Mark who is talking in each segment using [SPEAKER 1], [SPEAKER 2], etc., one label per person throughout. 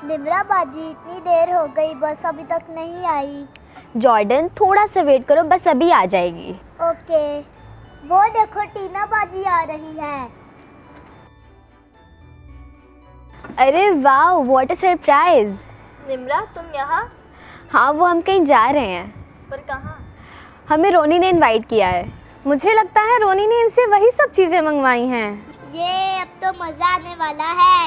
[SPEAKER 1] निम्रा बाजी, इतनी देर हो गई, बस अभी तक नहीं आई।
[SPEAKER 2] जॉर्डन थोड़ा सा वेट करो, बस अभी आ जाएगी।
[SPEAKER 1] ओके। वो देखो, टीना बाजी आ रही है।
[SPEAKER 2] अरे वाह, व्हाट अ सरप्राइज।
[SPEAKER 3] निम्रा, तुम यहाँ?
[SPEAKER 2] हाँ, वो हम कहीं जा रहे हैं।
[SPEAKER 3] पर कहाँ?
[SPEAKER 2] हमें रोनी ने इनवाइट किया है।
[SPEAKER 4] मुझे लगता है रोनी ने इनसे वही सब चीजें मंगवाई हैं।
[SPEAKER 1] ये अब तो मजा आने वाला है।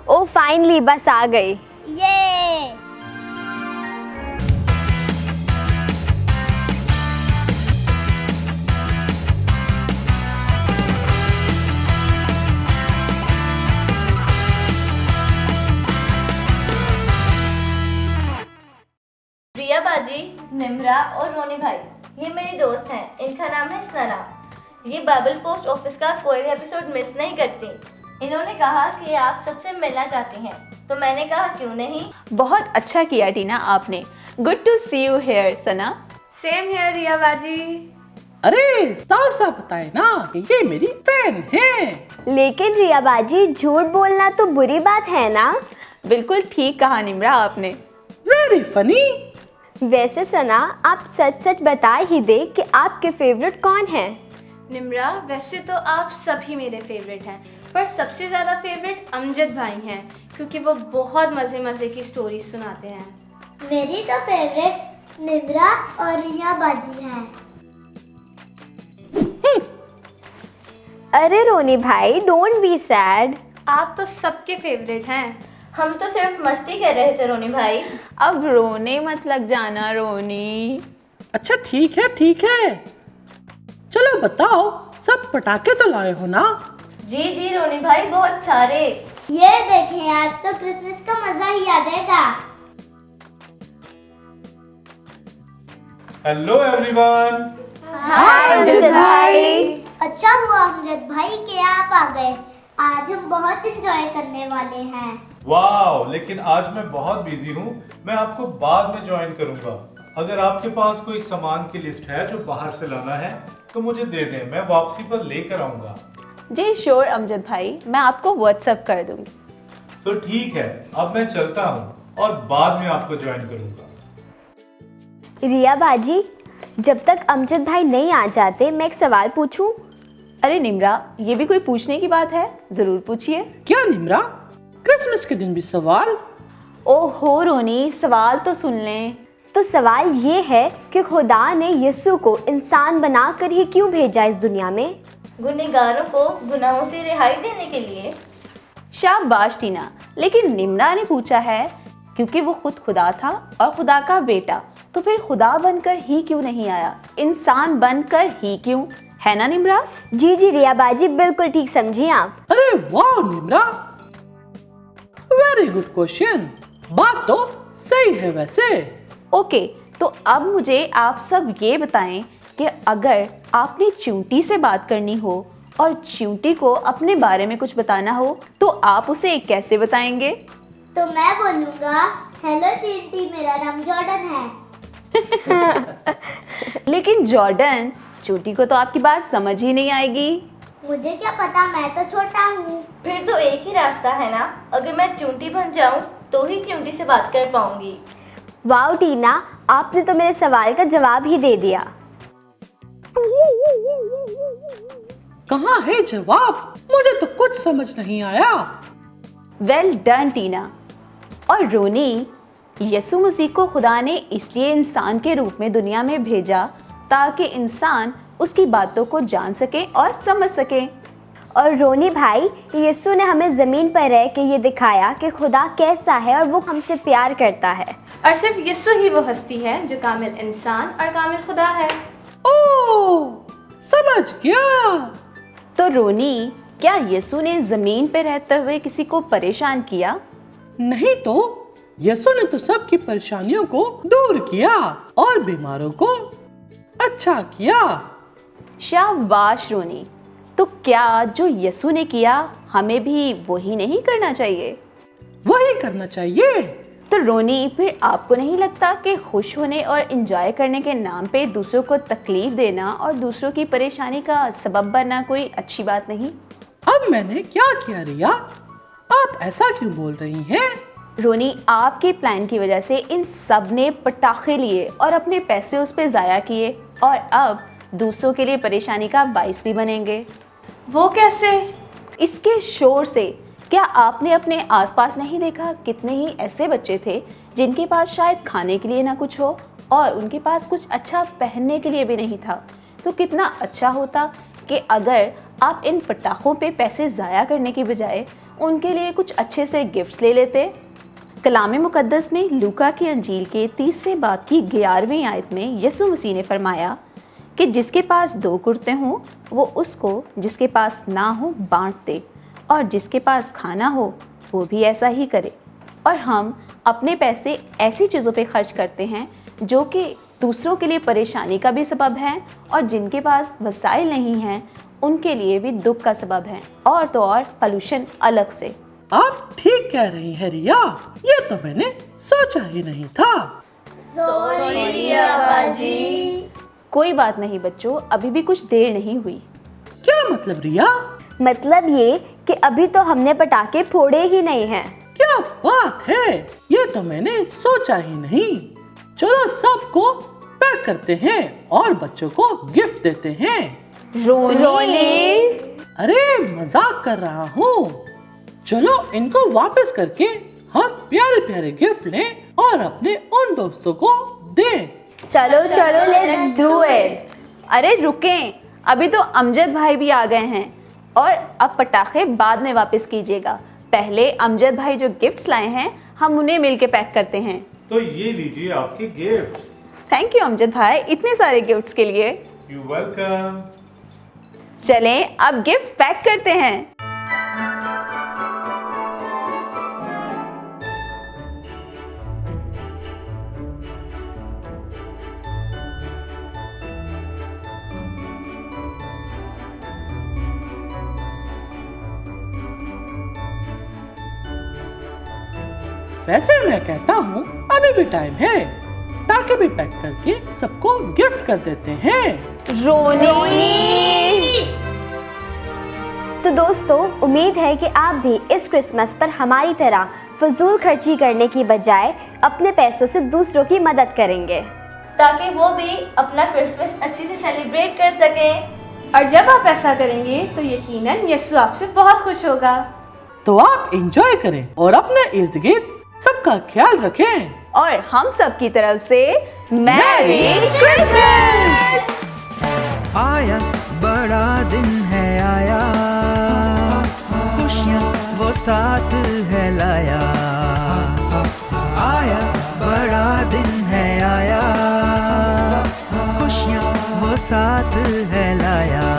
[SPEAKER 2] ओ फाइनली, बस आ गई।
[SPEAKER 1] ये
[SPEAKER 3] प्रिया बाजी, निम्रा और रोनी भाई, ये मेरी दोस्त हैं। इनका नाम है सना। ये बाइबल पोस्ट ऑफिस का कोई भी एपिसोड मिस नहीं करती। इन्होंने कहा कि आप सबसे मिलना चाहती हैं, तो मैंने कहा क्यों नहीं।
[SPEAKER 5] बहुत अच्छा किया टीना आपने। Good to see you here Sana.
[SPEAKER 4] Same here Riya बाजी।
[SPEAKER 6] अरे साफ साफ बताए ना कि ये मेरी फैन है।
[SPEAKER 2] लेकिन रिया बाजी, झूठ बोलना तो बुरी बात है ना?
[SPEAKER 5] बिल्कुल ठीक कहा निम्रा आपने।
[SPEAKER 6] Very funny.
[SPEAKER 2] वैसे सना, आप सच सच बता ही दे कि आपके फेवरेट कौन है।
[SPEAKER 4] निम्रा, वैसे तो आप सभी मेरे फेवरेट हैं, पर सबसे ज़्यादा फेवरेट अमजद भाई हैं, क्योंकि वो बहुत मज़े मज़े की स्टोरी सुनाते हैं।
[SPEAKER 1] मेरी तो फेवरेट निम्रा और रिया बाजी है।
[SPEAKER 2] अरे रोनी भाई, डोंट बी सैड।
[SPEAKER 4] आप तो सबके फेवरेट हैं।
[SPEAKER 3] हम तो सिर्फ मस्ती कर रहे थे रोनी भाई।
[SPEAKER 5] अब रोने मत लग जाना रोनी।
[SPEAKER 6] अच्छा ठीक है ठीक है। चलो बताओ, सब पटाखे तो लाए हो ना?
[SPEAKER 3] जी जी रोनी भाई, बहुत सारे।
[SPEAKER 1] ये देखें, आज तो क्रिसमस का मजा ही आ जाएगा।
[SPEAKER 7] Hello everyone.
[SPEAKER 2] हाय अमजद भाई।
[SPEAKER 1] अच्छा हुआ अमजद भाई कि आप आ गए। आज हम बहुत एंजॉय करने वाले हैं।
[SPEAKER 7] वाओ, लेकिन आज मैं बहुत बिजी हूँ। मैं आपको बाद में ज्वाइन करूँगा। अगर आपके पास कोई सामान की लिस्ट है जो बाहर से लाना है तो मुझे दे दें, मैं वापसी पर लेकर आऊँगा।
[SPEAKER 5] जी श्योर अमजद भाई, मैं आपको व्हाट्सएप कर दूंगी।
[SPEAKER 7] तो ठीक है, अब मैं चलता हूँ और बाद में आपको ज्वाइन करूँगा।
[SPEAKER 2] रिया बाजी, जब तक अमजद भाई नहीं आ जाते, मैं एक सवाल पूछूं?
[SPEAKER 5] अरे निम्रा, ये भी कोई पूछने की बात है? जरूर पूछिए।
[SPEAKER 6] क्या निम्रा, क्रिसमस के दिन भी सवाल?
[SPEAKER 5] ओहो रोनी, सवाल तो सुन लें।
[SPEAKER 2] तो सवाल ये है कि खुदा ने यीशु को इंसान बनाकर ही क्यों भेजा इस दुनिया में?
[SPEAKER 3] गुनहगारों को गुनाहों से रिहाई देने के लिए।
[SPEAKER 5] शाबाश टीना, लेकिन निम्रा ने पूछा है क्योंकि वो खुद खुदा था और खुदा का बेटा, तो फिर खुदा बनकर ही क्यों नहीं आया, इंसान बनकर ही क्यों, है ना निम्रा?
[SPEAKER 2] जी जी रिया बाजी, बिल्कुल ठीक समझी आप।
[SPEAKER 6] अरे वाह निम्रा, वेरी गुड क्वेश्चन। बात तो सही है वैसे।
[SPEAKER 5] ओके, तो अब मुझे आप सब ये बताएं कि अगर आपने चींटी से बात करनी हो और चींटी को अपने बारे में कुछ बताना हो तो आप उसे कैसे बताएंगे?
[SPEAKER 1] तो मैं बोलूँगा, हेलो चींटी, मेरा नाम जॉर्डन है।
[SPEAKER 5] लेकिन जॉर्डन, चींटी को तो आपकी बात समझ ही नहीं आएगी।
[SPEAKER 1] मुझे क्या पता, मैं तो छोटा हूँ।
[SPEAKER 3] फिर तो एक ही रास्ता है ना, अगर मैं चूंटी बन जाऊं तो ही चूंटी से बात कर पाऊंगी।
[SPEAKER 2] वाओ टीना, आपने तो मेरे सवाल का जवाब ही दे दिया।
[SPEAKER 6] कहाँ है जवाब? मुझे तो कुछ समझ नहीं आया।
[SPEAKER 5] वेल डन टीना। और रोनी, यीशु मसीह को खुदा ने इसलिए इंसान के रूप में दुनिया में भेजा ताकि इंसान उसकी बातों को जान सके और समझ सके।
[SPEAKER 2] और रोनी भाई, यीशु ने हमें ज़मीन पर रह के ये दिखाया कि खुदा कैसा है और वो हमसे प्यार करता है।
[SPEAKER 4] और सिर्फ यीशु ही वो हस्ती है जो कामिल इंसान और कामिल खुदा है।
[SPEAKER 6] ओह, समझ गया।
[SPEAKER 5] तो रोनी, क्या यीशु ने ज़मीन पर रहते हुए किसी को परेशान किया?
[SPEAKER 6] नहीं तो, यीशु ने तो सबकी परेशानियों को दूर किया और बीमारों को अच्छा किया।
[SPEAKER 5] शाबाश रोनी। तो क्या जो यीशु ने किया हमें भी वही नहीं करना चाहिए?
[SPEAKER 6] वही करना चाहिए।
[SPEAKER 5] तो रोनी, फिर आपको नहीं लगता कि खुश होने और एंजॉय करने के नाम पे दूसरों को तकलीफ देना और दूसरों की परेशानी का सबब बनना कोई अच्छी बात नहीं?
[SPEAKER 6] अब मैंने क्या किया रिया? आप ऐसा क्यों बोल रही हैं?
[SPEAKER 5] रोनी, आपके प्लान की वजह से इन सब ने पटाखे लिए और अपने पैसे उस पे ज़ाया किए और अब दूसरों के लिए परेशानी का बाइस भी बनेंगे।
[SPEAKER 4] वो कैसे?
[SPEAKER 5] इसके शोर से क्या आपने अपने आसपास नहीं देखा कितने ही ऐसे बच्चे थे जिनके पास शायद खाने के लिए ना कुछ हो और उनके पास कुछ अच्छा पहनने के लिए भी नहीं था। तो कितना अच्छा होता कि अगर आप इन पटाखों पे पैसे ज़ाया करने की बजाय उनके लिए कुछ अच्छे से गिफ्ट्स ले लेते। कलाम मुक़द्दस में लूका की अंजील के 30 बाब की 11वीं आयत में यीशु मसीह ने फरमाया कि जिसके पास 2 कुर्ते हों वो उसको जिसके पास ना हो बांट दे और जिसके पास खाना हो वो भी ऐसा ही करे। और हम अपने पैसे ऐसी चीज़ों पे खर्च करते हैं जो कि दूसरों के लिए परेशानी का भी सबब है और जिनके पास वसाइल नहीं हैं उनके लिए भी दुख का सबब है, और तो और पोल्यूशन अलग से।
[SPEAKER 6] आप ठीक कह रही हैं रिया, ये तो मैंने सोचा ही नहीं था।
[SPEAKER 5] कोई बात नहीं बच्चों, अभी भी कुछ देर नहीं हुई।
[SPEAKER 6] क्या मतलब रिया?
[SPEAKER 2] मतलब ये कि अभी तो हमने पटाखे फोड़े ही नहीं हैं।
[SPEAKER 6] क्या बात है, ये तो मैंने सोचा ही नहीं। चलो सबको पैक करते हैं और बच्चों को गिफ्ट देते हैं।
[SPEAKER 5] रोनी,
[SPEAKER 6] अरे मजाक कर रहा हूँ। चलो इनको वापस करके हम प्यारे प्यारे गिफ्ट लें और अपने उन दोस्तों को दें।
[SPEAKER 2] चलो चलो, लेट्स डू इट।
[SPEAKER 5] अरे रुकें, अभी तो अमजद भाई भी आ गए हैं और अब पटाखे बाद में वापस कीजिएगा। पहले अमजद भाई जो गिफ्ट्स लाए हैं हम उन्हें मिलके पैक करते हैं।
[SPEAKER 7] तो ये लीजिए आपके गिफ्ट्स।
[SPEAKER 5] थैंक यू अमजद भाई, इतने सारे गिफ्ट्स के लिए।
[SPEAKER 7] You welcome.
[SPEAKER 5] चलें अब गिफ्ट पैक करते हैं।
[SPEAKER 6] वैसे मैं कहता हूँ अभी भी टाइम है, टाके भी पैक करके सबको गिफ्ट कर देते हैं।
[SPEAKER 5] रोनी,
[SPEAKER 2] तो दोस्तों, उम्मीद है कि आप भी इस क्रिसमस पर हमारी तरह फजूल खर्ची करने की बजाय अपने पैसों से दूसरों की मदद करेंगे,
[SPEAKER 3] ताकि वो भी अपना क्रिसमस अच्छे से सेलिब्रेट कर सकें।
[SPEAKER 4] और जब आप ऐसा करेंगे तो यकीनन यीशु आपसे बहुत खुश होगा।
[SPEAKER 6] तो आप एंजॉय करें और अपने इर्द गिर्द सबका ख्याल रखें।
[SPEAKER 5] और हम सब की तरफ से मैरी क्रिसमस।
[SPEAKER 8] आया बड़ा दिन है आया, खुशियाँ वो साथ है लाया। आया बड़ा दिन है आया, खुशियाँ वो साथ है लाया।